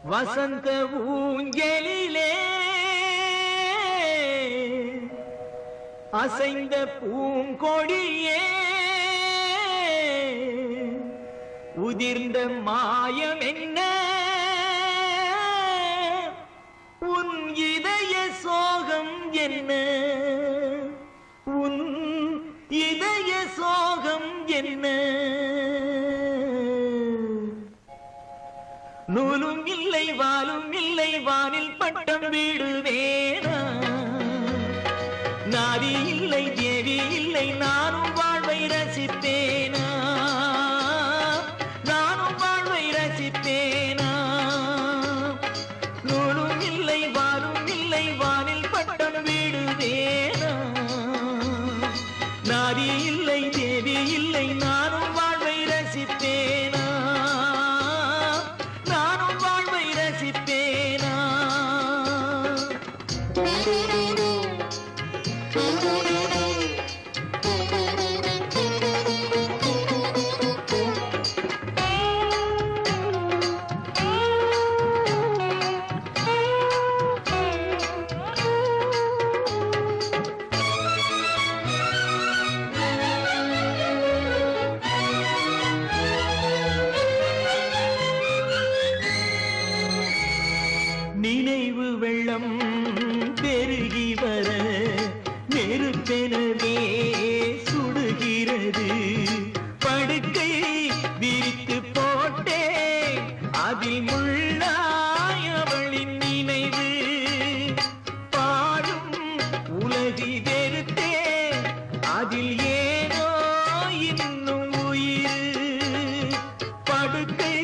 வசந்த ஊஞ்சலிலே அசைந்த பூங்கொடியே உதிர்ந்த மாயம் என்ன உன் இதய சோகம் என்ன உன் இதய சோகம் என்ன நூலும் இல்லை வாலும் இல்லை வானில் பட்டம் வீடுவேனா நாதி இல்லை தேவி இல்லை நானும் வாழ்வை ரசிப்பேனா நானும் வாழ்வை ரசிப்பேனா நூலும் இல்லை வாலும் இல்லை வானில் பட்டம் வீடுவேனா நாதி இல்லை தேவி இல்லை நானும் வாழ்வை ரசிப்பேனா நினைவு வெள்ளம் பெருகி வர நெருப்பெனவே சுடுகிறது படுக்கை விரித்து போட்டே அதில் முள்ளாய் அவளின் நினைவு பாடும் உலகி வெறுத்தே அதில் ஏனோ இன்னும் உயிர் படுக்கை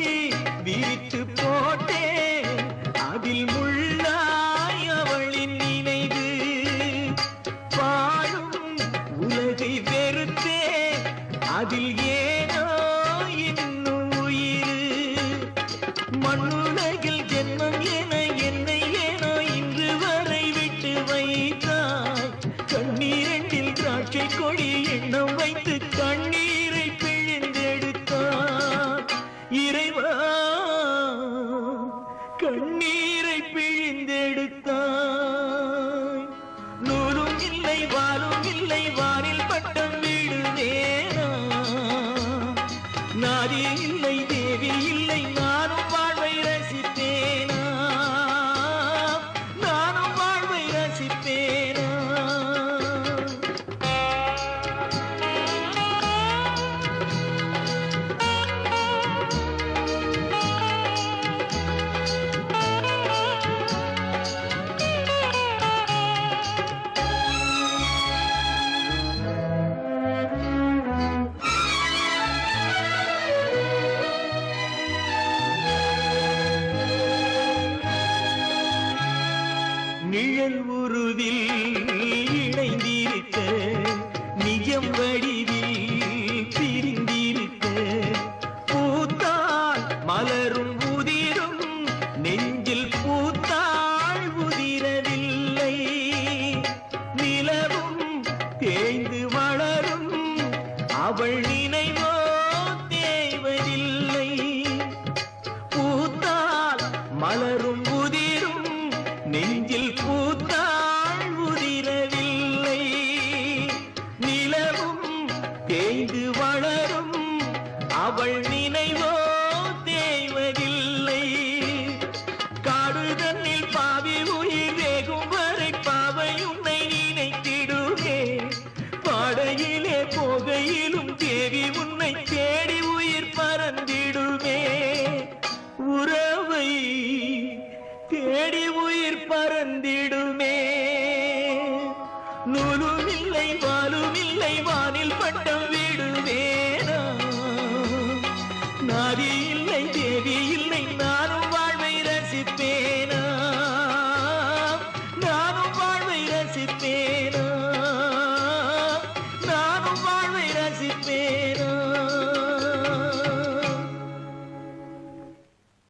விரித்து போட்டே அதில் முள்ளாய் அவளின் நினைவு பாடும் உலகை வெறுத்தே அதில் ஏனோ இன்னும் உயிர் மண்ணுலகில் ஜென்மம் என என்னை ஏனோ இன்று வரை விட்டு வைத்தாய் கண்ணீரண்டில் திராட்சை கொடி எண்ணம் வைத்து கண்ணீரை பிழிந்தெடுத்தாய் இறைவா கண்ணீரை பிழிந்தெடுத்தாய் நூலும் இல்லை வாலும் இல்லை வானில் பட்டம் வீடுவேனா நாதி இல்லை தேவி இல்லை நானும் வாழ்வை ரசிப்பேனா நானும் வாழ்வை ரசிப்பேனா நிழல் உருவில் இணைந்திருக்க நிஜம் வடிவில் பிரிந்திருக்க பூத்தாள் மலரும் உதிரும் நெஞ்சில் பூத்தாள் உதிரவில்லை நிலவும் தேய்ந்து வளரும் அவள் நினைவோ தேவதில்லை பூத்தாள் மலரும் உதிரும் நெஞ்சில் பூத்தாள் உதிரவில்லை நிலவும் தேய்ந்து வளரும் அவள் நினைவோ தேய்வதில்லை காடு தன்னில் பாவி உயிர் வேகும் வரை பாவை உன்னை நினைத்திடுவே பாடையிலே போகையிலும் தேவி உன்னை தேடி உயிர் பறந்திடுவே உற